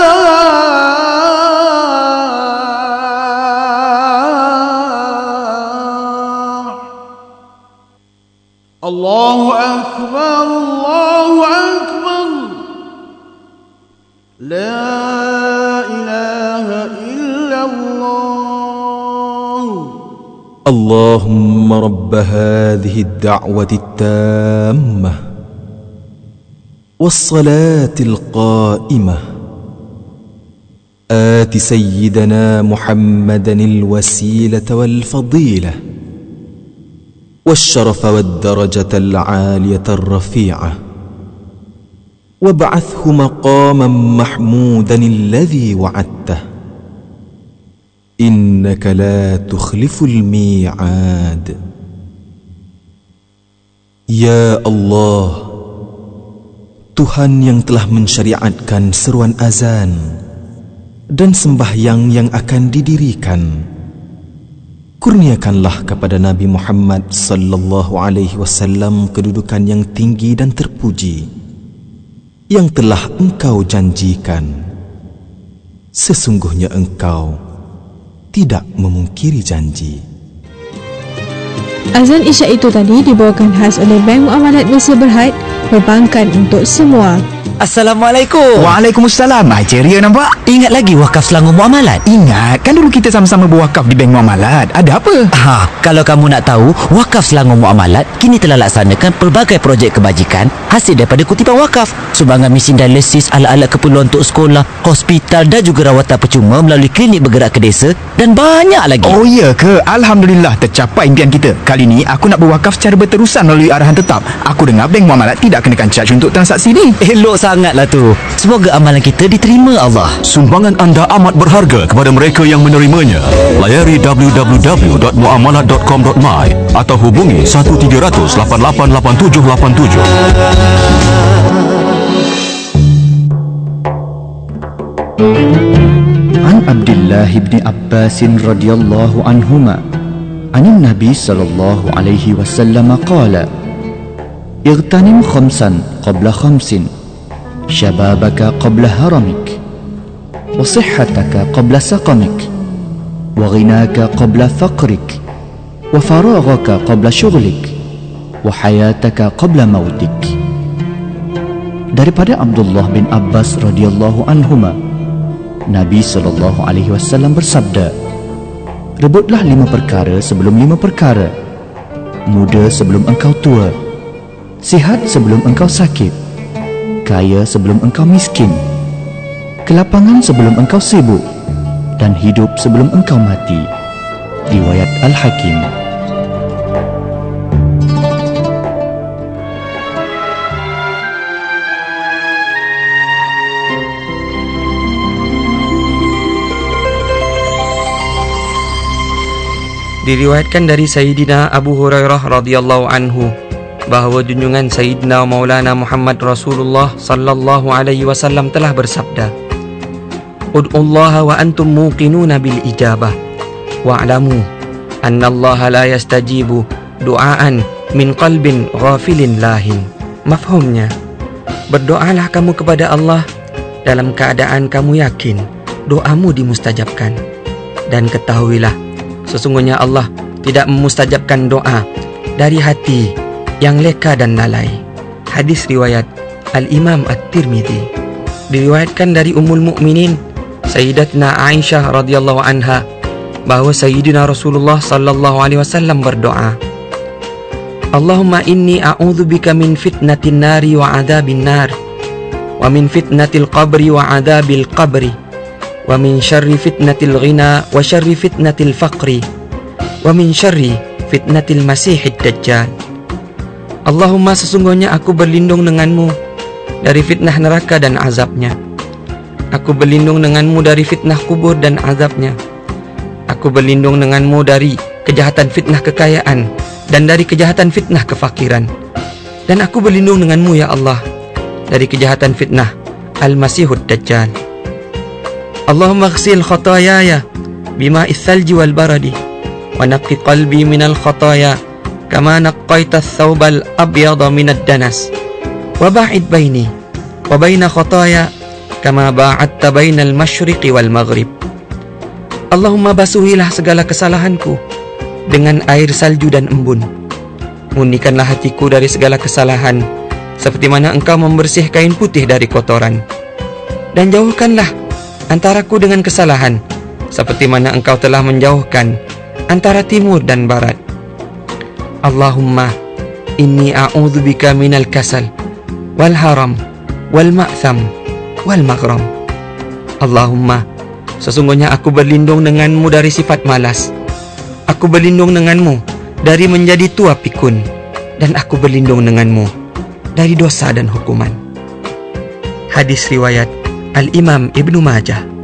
الله أكبر، الله أكبر. لا إله إلا الله. اللهم رب هذه الدعوة التامة والصلاة القائمة آت سيدنا محمدا الوسيلة والفضيلة والشرف والدرجة العالية الرفيعة وابعثه مقاما محمودا الذي وعدته إنك لا تخلف الميعاد. Ya Allah, Tuhan yang telah mensyariatkan seruan azan dan sembahyang yang akan didirikan, kurniakanlah kepada Nabi Muhammad sallallahu alaihi wasallam kedudukan yang tinggi dan terpuji yang telah Engkau janjikan. Sesungguhnya Engkau tidak memungkiri janji. Azan Isyak itu tadi dibawakan khas oleh Bank Muamalat Malaysia Berhad, perbankan untuk semua. Assalamualaikum. Waalaikumsalam. Ceria nampak? Ingat lagi wakaf Selangor Muamalat? Ingat, kan dulu kita sama-sama berwakaf di Bank Muamalat. Ada apa? Kalau kamu nak tahu, wakaf Selangor Muamalat kini telah laksanakan pelbagai projek kebajikan hasil daripada kutipan wakaf. Sumbangan mesin dialisis, alat-alat keperluan untuk sekolah, hospital dan juga rawatan percuma melalui klinik bergerak ke desa dan banyak lagi. Oh ya ke? Alhamdulillah tercapai impian kita. Kali ni aku nak berwakaf secara berterusan melalui arahan tetap. Aku dengar Bank Muamalat tidak kenakan charge untuk transaksi ni. Elok sangatlah tu. Semoga amalan kita diterima Allah. Sumbangan anda amat berharga kepada mereka yang menerimanya. Layari www.muamalat.com.my atau hubungi 1300 888787. An Abdullah bin Abbas radhiyallahu anhuma anin Nabi sallallahu alaihi wasallam qala Igtanim khamsan qabla khamsin syababaka qabla haramik wa sihhataka qabla saqamik wa ghinaka qabla faqrik wa faraghaka qabla syughlik wa hayataka qabla mautik. Daripada Abdullah bin Abbas radhiyallahu anhuma, Nabi SAW bersabda, rebutlah 5 perkara sebelum 5 perkara. Muda sebelum engkau tua, sihat sebelum engkau sakit, kaya sebelum engkau miskin, kelapangan sebelum engkau sibuk, dan hidup sebelum engkau mati. Riwayat Al-Hakim. Diriwayatkan dari Sayyidina Abu Hurairah radhiyallahu anhu bahawa junjungan Sayyidina Maulana Muhammad Rasulullah sallallahu alaihi wasallam telah bersabda, Ud'ullaha wa antum muqinuna bil ijabah wa'lamu anna Allah la yastajibu du'aan min qalbin ghafilin lahin. Mafhumnya, berdoalah kamu kepada Allah dalam keadaan kamu yakin doamu dimustajabkan, dan ketahuilah sesungguhnya Allah tidak memustajabkan doa dari hati yang leka dan lalai. Hadis riwayat Al-Imam At-Tirmidzi. Diriwayatkan dari Ummul Mukminin Sayyidatina Aisyah radhiyallahu anha bahawa Sayyidina Rasulullah sallallahu alaihi wasallam berdoa, Allahumma inni a'udzubika min fitnatin nari wa adabin nar, wa min fitnatil qabri wa adabil qabri, wa min syarri fitnatil ghina wa syarri fitnatil faqri, wa min syarri fitnatil masihid dajjal. Allahumma, sesungguhnya aku berlindung denganmu dari fitnah neraka dan azabnya. Aku berlindung denganmu dari fitnah kubur dan azabnya. Aku berlindung denganmu dari kejahatan fitnah kekayaan dan dari kejahatan fitnah kefakiran. Dan aku berlindung denganmu ya Allah dari kejahatan fitnah Al-Masihud Dajjal. Allahumma ghsil khatayaya bima'is salji wal baradi wa naqqi qalbi minal khataya kama naqqaita ath-thawbal abyada minad danas wa ba'id baini wa baina khataya kama ba'adta bainal masyriqi wal maghrib. Allahumma basuhilah segala kesalahanku dengan air salju dan embun. Murnikanlah hatiku dari segala kesalahan seperti mana engkau membersih kain putih dari kotoran. Dan jauhkanlah antaraku dengan kesalahan seperti mana engkau telah menjauhkan antara timur dan barat. Allahumma inni a'udzubika minal kasal wal haram wal ma'tham wal maghram. Allahumma, sesungguhnya aku berlindung denganmu dari sifat malas. Aku berlindung denganmu dari menjadi tua pikun, dan aku berlindung denganmu dari dosa dan hukuman. Hadis riwayat Al-Imam Ibnu Majah.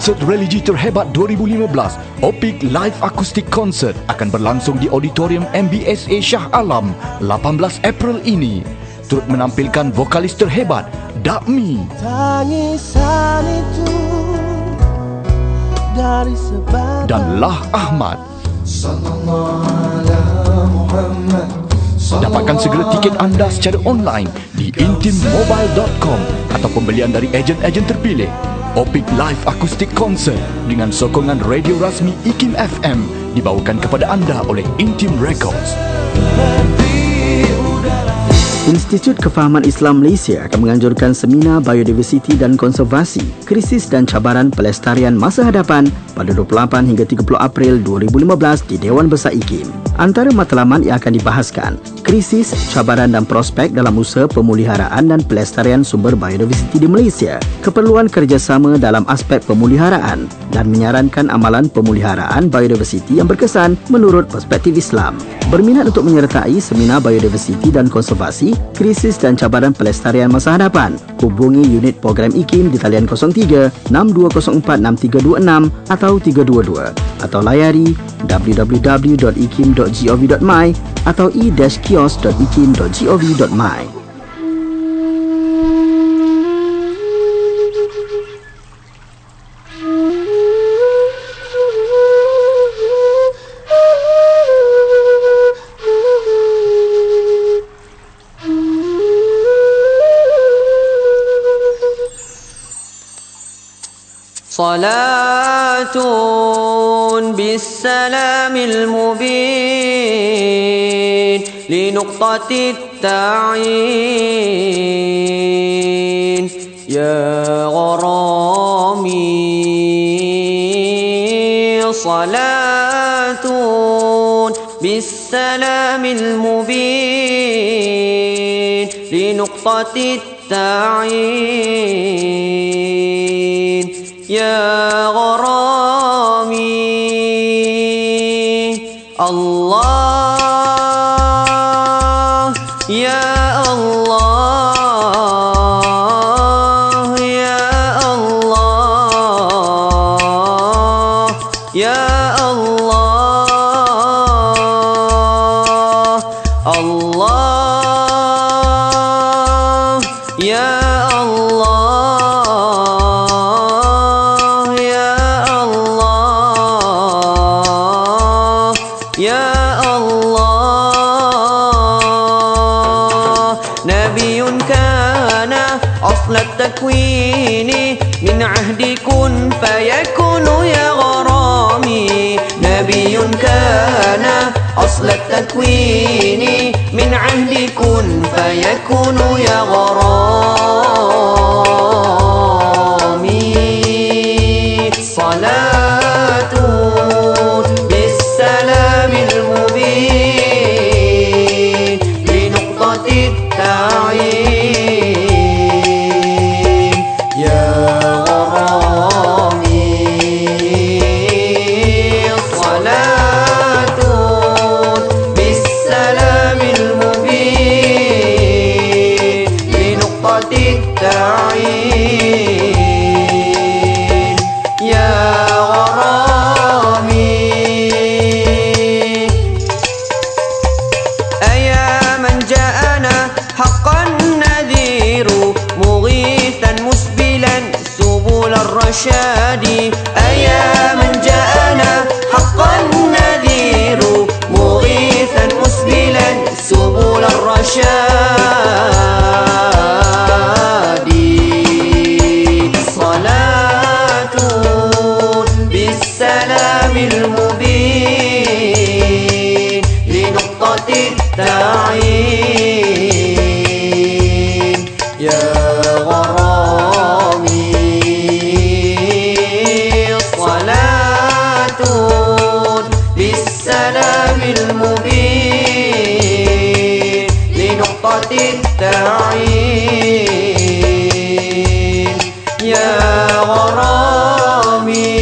Konsert religi terhebat 2015, Opik Live Acoustic Concert akan berlangsung di Auditorium MBSA Shah Alam 18 April ini. Turut menampilkan vokalis terhebat Dakmi, Tangisan itu dari sebatang dan Lah Ahmad. Dapatkan segera tiket anda secara online di intimmobile.com atau pembelian dari ejen-ejen terpilih. Opik Live Acoustic Concert dengan sokongan radio rasmi IKIM FM dibawakan kepada anda oleh Intim Records. Institut Kefahaman Islam Malaysia akan menganjurkan seminar biodiversiti dan konservasi, krisis dan cabaran pelestarian masa hadapan pada 28 hingga 30 April 2015 di Dewan Besar IKIM. Antara matlamat yang akan dibahaskan, krisis, cabaran dan prospek dalam usaha pemeliharaan dan pelestarian sumber biodiversiti di Malaysia, keperluan kerjasama dalam aspek pemeliharaan dan menyarankan amalan pemeliharaan biodiversiti yang berkesan menurut perspektif Islam. Berminat untuk menyertai seminar biodiversiti dan konservasi, krisis dan cabaran pelestarian masa hadapan, hubungi unit program IKIM di talian 03 6204 6326 atau 322 atau layari www.ikim.gov.my atau e-kios.ikim.gov.my. صلاة بالسلام المبين لنقطة التعيين يا غرامي صلاة بالسلام المبين لنقطة التعيين يا غرامي الله يا الله يا الله يا الله الله يا التكوين من عهد كن فيكون يا غرامي نبي كان أصل التكوين من عهد كن فيكون يا غرامي صلاة بالسلام المبين لنقطة التعيين بالسلام المبين لنقطة التعيين يا غرامي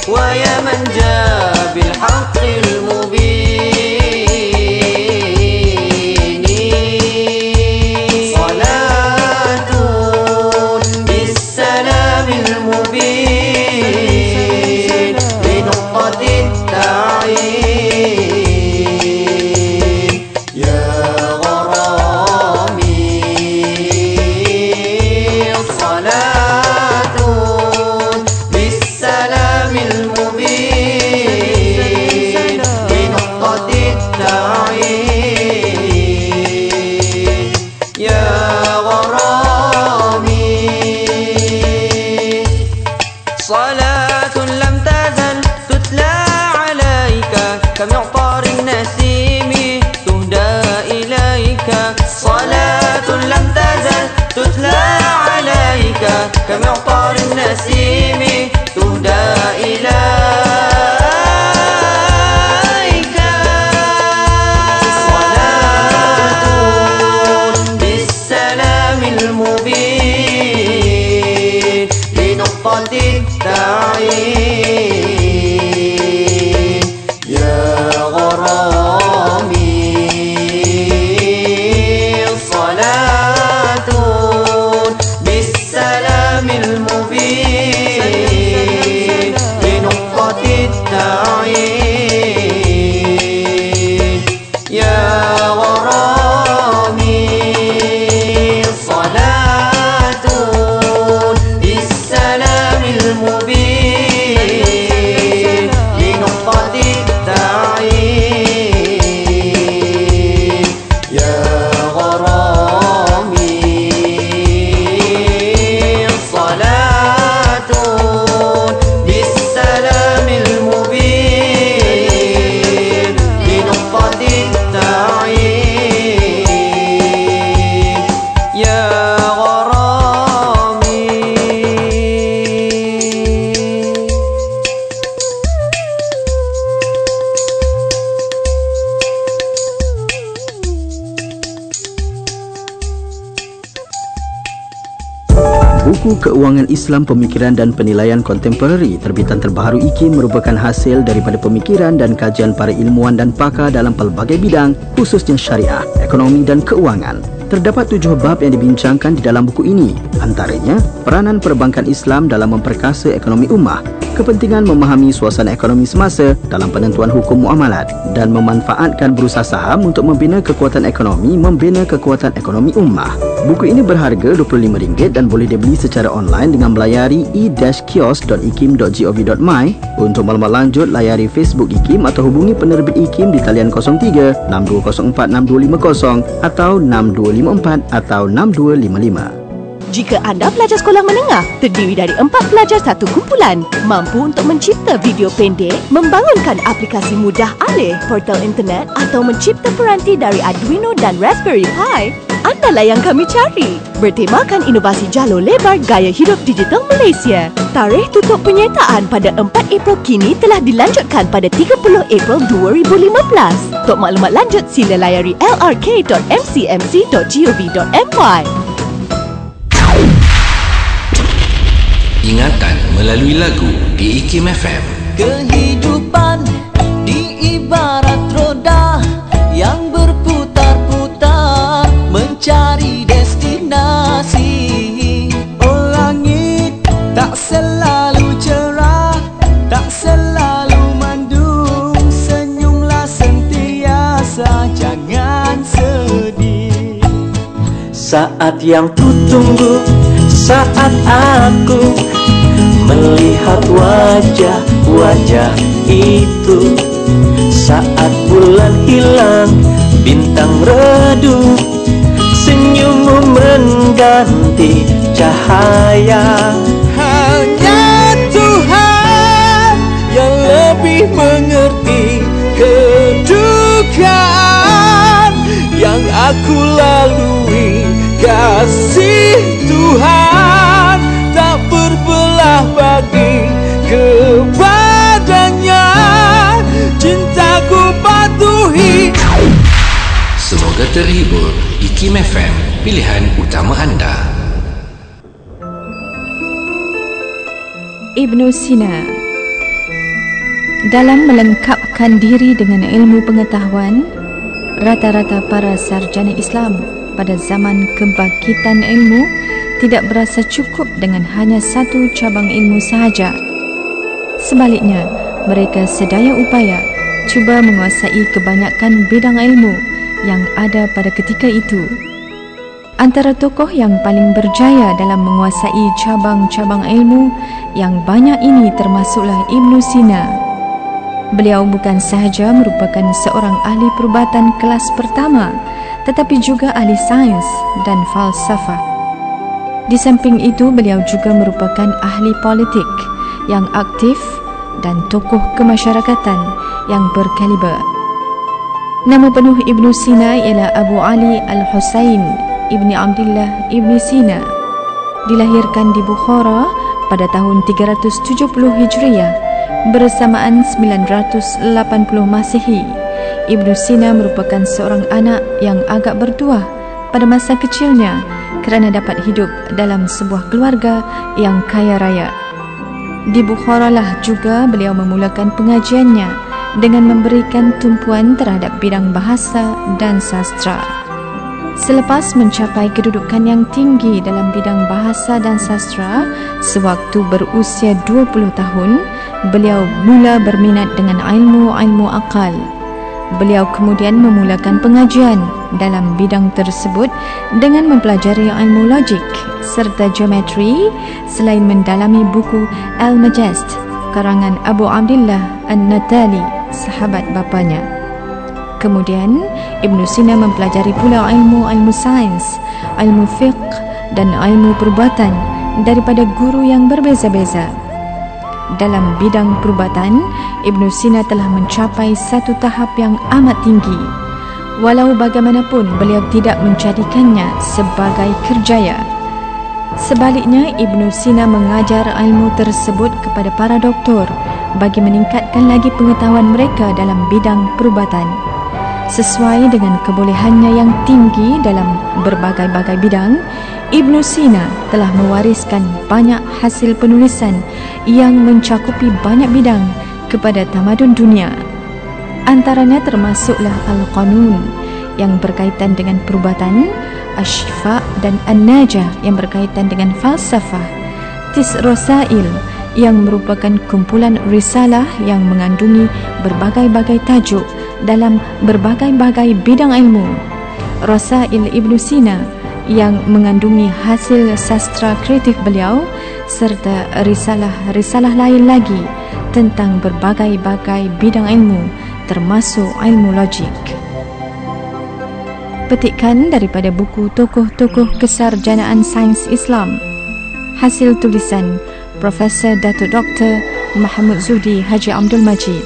ويا من جاء بالحق المبين صلاة بالسلام المبين لنقطة التعيين يا غرامي صلاة بالسلام المبين لنقطة التعيين يا غرامي صلاة لم تزل تتلى عليك كمعطر النسيم تهدى إليك صلاة لم تزل تتلى عليك كمعطر النسيم تهدى إليك صلاة بالسلام المبين لنقطة التعيين يا غرامي صلاة بالسلام المبين لنقطة التعيين يا غرامي صلاة بالسلام المبين لنقطة التعيين يا غرامي صلاة بالسلام المبين لنقطة التعيين يا غرامي Buku Keuangan Islam Pemikiran dan Penilaian Kontemporari terbitan terbaru IKIM merupakan hasil daripada pemikiran dan kajian para ilmuwan dan pakar dalam pelbagai bidang, khususnya syariah, ekonomi dan keuangan. Terdapat 7 bab yang dibincangkan di dalam buku ini, antaranya peranan perbankan Islam dalam memperkasa ekonomi ummah, kepentingan memahami suasana ekonomi semasa dalam penentuan hukum muamalat dan memanfaatkan bursa saham untuk membina kekuatan ekonomi ummah. Buku ini berharga RM25 dan boleh dibeli secara online dengan melayari e-kios.ikim.gov.my. Untuk maklumat lanjut, layari Facebook IKIM atau hubungi penerbit IKIM di talian 03 6204 6250 atau 6254 atau 6255. Jika anda pelajar sekolah menengah, terdiri dari 4 pelajar satu kumpulan, mampu untuk mencipta video pendek, membangunkan aplikasi mudah alih, portal internet atau mencipta peranti dari Arduino dan Raspberry Pi, andalah yang kami cari. Bertemakan inovasi jalur lebar gaya hidup digital Malaysia. Tarikh tutup penyertaan pada 4 April kini telah dilanjutkan pada 30 April 2015. Untuk maklumat lanjut, sila layari lrk.mcmc.gov.my. Ingatan melalui lagu di IKIM FM. Kehidupan diibarat roda yang berputar-putar mencari destinasi. Oh langit tak selalu cerah. yang kutunggu saat aku melihat wajah-wajah itu. Saat bulan hilang, bintang redup, senyummu mengganti cahaya. Hanya Tuhan yang lebih mengerti kedukaan yang aku lalui. Kasih Tuhan tak berbelah bagi kepadanya, cintaku patuhi. Semoga terhibur. IKIM FM, pilihan utama anda. Ibnu Sina. Dalam melengkapkan diri dengan ilmu pengetahuan, rata-rata para sarjana Islam pada zaman kebangkitan ilmu tidak berasa cukup dengan hanya satu cabang ilmu sahaja. Sebaliknya, mereka sedaya upaya cuba menguasai kebanyakan bidang ilmu yang ada pada ketika itu. Antara tokoh yang paling berjaya dalam menguasai cabang-cabang ilmu yang banyak ini termasuklah Ibnu Sina. Beliau bukan sahaja merupakan seorang ahli perubatan kelas pertama, tetapi juga ahli sains dan falsafah. Di samping itu, beliau juga merupakan ahli politik yang aktif dan tokoh kemasyarakatan yang berkaliber. Nama penuh Ibnu Sina ialah Abu Ali Al-Husain Ibni Abdullah Ibni Sina. Dilahirkan di Bukhara pada tahun 370 Hijriah bersamaan 980 Masehi. Ibnu Sina merupakan seorang anak yang agak bertuah pada masa kecilnya kerana dapat hidup dalam sebuah keluarga yang kaya raya. Di Bukhara lah juga beliau memulakan pengajiannya dengan memberikan tumpuan terhadap bidang bahasa dan sastra. Selepas mencapai kedudukan yang tinggi dalam bidang bahasa dan sastra, sewaktu berusia 20 tahun, beliau mula berminat dengan ilmu-ilmu akal. Beliau kemudian memulakan pengajian dalam bidang tersebut dengan mempelajari ilmu logik serta geometri selain mendalami buku Al-Majast karangan Abu Abdullah An-Natali, sahabat bapanya. Kemudian Ibnu Sina mempelajari pula ilmu sains, ilmu fiqh dan ilmu perubatan daripada guru yang berbeza-beza. Dalam bidang perubatan, Ibnu Sina telah mencapai satu tahap yang amat tinggi. Walau bagaimanapun, beliau tidak menjadikannya sebagai kerjaya. Sebaliknya, Ibnu Sina mengajar ilmu tersebut kepada para doktor bagi meningkatkan lagi pengetahuan mereka dalam bidang perubatan. Sesuai dengan kebolehannya yang tinggi dalam berbagai-bagai bidang, Ibnu Sina telah mewariskan banyak hasil penulisan yang mencakupi banyak bidang kepada tamadun dunia. Antaranya termasuklah Al-Qanun yang berkaitan dengan perubatan, Asy-Syifa dan An-Najah yang berkaitan dengan falsafah, Tis Rasail yang merupakan kumpulan risalah yang mengandungi berbagai-bagai tajuk dalam berbagai-bagai bidang ilmu, Rasail Ibnu Sina yang mengandungi hasil sastra kreatif beliau, serta risalah-risalah lain lagi tentang berbagai-bagai bidang ilmu termasuk ilmu logik. Petikan daripada buku tokoh-tokoh kesarjanaan sains Islam, hasil tulisan Profesor Datuk Dr. Mahmud Zudi Haji Abdul Majid.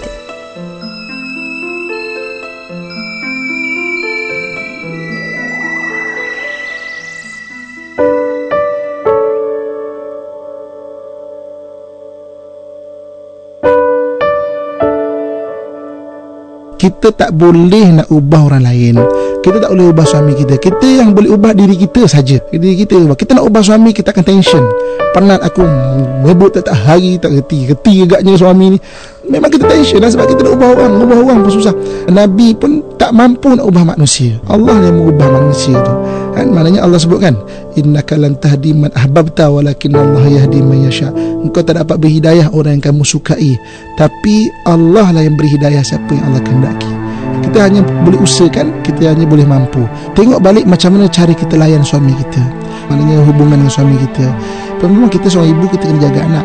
Kita tak boleh nak ubah orang lain. Kita tak boleh ubah suami kita. Kita yang boleh ubah diri kita saja. Diri kita ubah. Kita nak ubah suami, kita akan tension. Penat aku ngebut tak hari, tak reti agaknya suami ni. Memang kita tension lah, sebab kita nak ubah orang pun susah. Nabi pun tak mampu nak ubah manusia. Allah yang mengubah manusia tu. Kan maknanya Allah sebutkan, innaka lan tahdi man ahbabta walakin Allah yahdi man yasha. Engkau tak dapat beri hidayah orang yang kamu sukai, tapi Allah lah yang beri hidayah siapa yang Allah kehendaki. Kita hanya boleh usahakan, kita hanya boleh mampu. Tengok balik macam mana cara kita layan suami kita, maknanya hubungan dengan suami kita. Memang kita seorang ibu, kita kena jaga anak,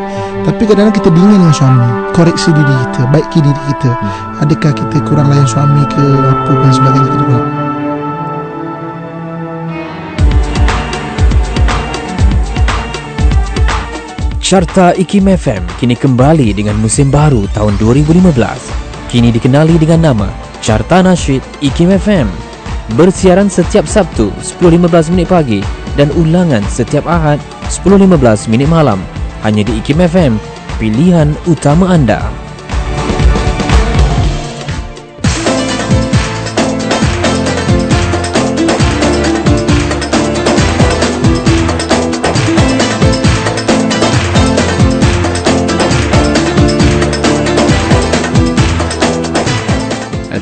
tapi kadang-kadang kita dingin dengan suami. Koreksi diri kita, baiki diri kita. Adakah kita kurang layan suami ke apa dan sebagainya ke depan. Carta IKIM FM kini kembali dengan musim baru tahun 2015. Kini dikenali dengan nama Carta Nasyid IKIM FM. Bersiaran setiap Sabtu 10.15 minit pagi dan ulangan setiap Ahad 10.15 minit malam. Hanya di IKIM FM, pilihan utama anda.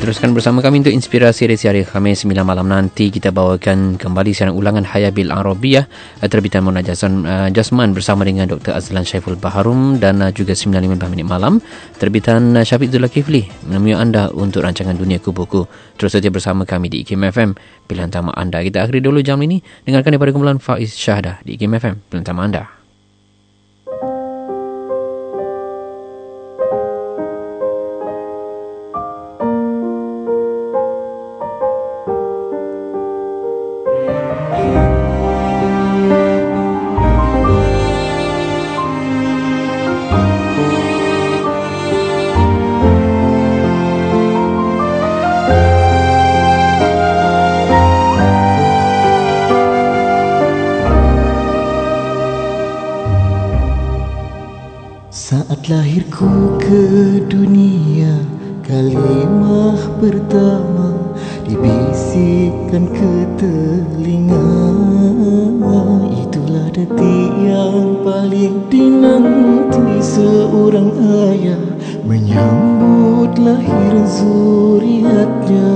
Teruskan bersama kami untuk inspirasi edisi hari Khamis 9 malam nanti. Kita bawakan kembali siaran ulangan Hayabil Arabiyah terbitan Mona Jasman bersama dengan Dr. Azlan Syaiful Baharum, dan juga 9.15 minit malam terbitan Syafiq Zulkifli menemui anda untuk rancangan Dunia Kubuku. Terus saja bersama kami di IKIM FM, pilihan utama anda. Kita akhiri dulu jam ini dengarkan daripada kumpulan Faiz Syahdah di IKIM FM, pilihan utama anda. Saat lahirku ke dunia, kalimah pertama dibisikkan ke telinga. Itulah detik yang paling dinanti seorang ayah menyambut lahir zuriatnya.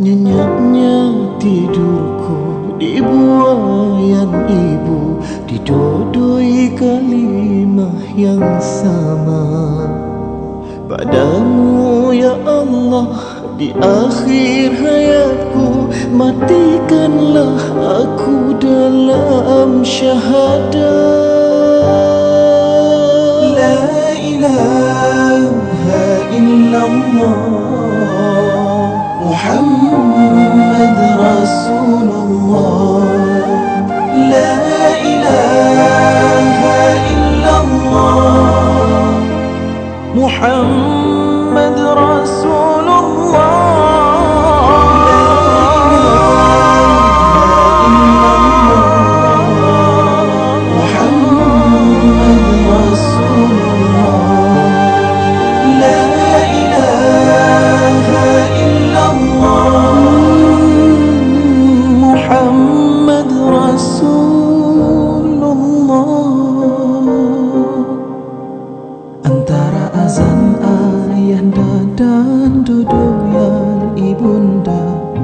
Nyenyaknya tidurku di buayan ibu, didodoi kalimah yang sama. Padamu ya Allah di akhir hayatku, matikanlah aku dalam syahadat. La ilaha illallah Muhammad Rasulullah. La ilaha illallah Muhammad Rasulullah.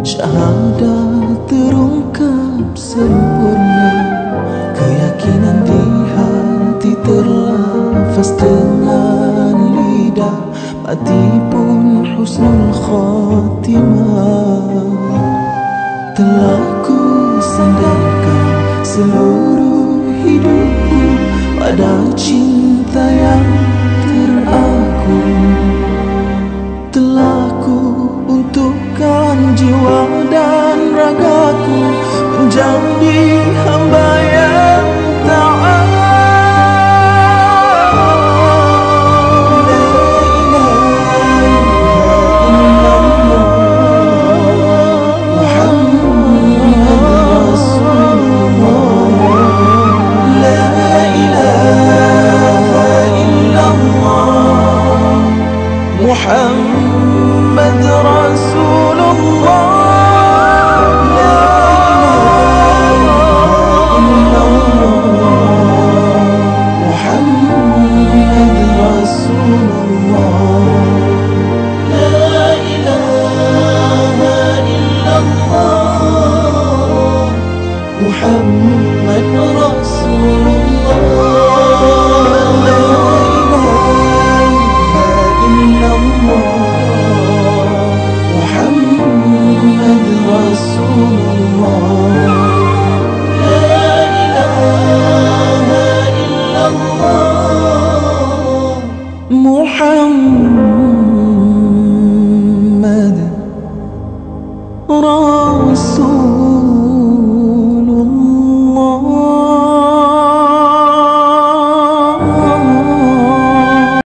Syahadat terungkap sempurna, keyakinan di hati terlafaz dengan lidah, mati pun husnul khatimah. Telah ku sandarkan seluruh hidupku pada cinta yang teragung. Telah ku untukkan jiwa dan ragaku menjadi hamba yang taat. La ilaha Rasulullah. La ilaha illallah Muhammad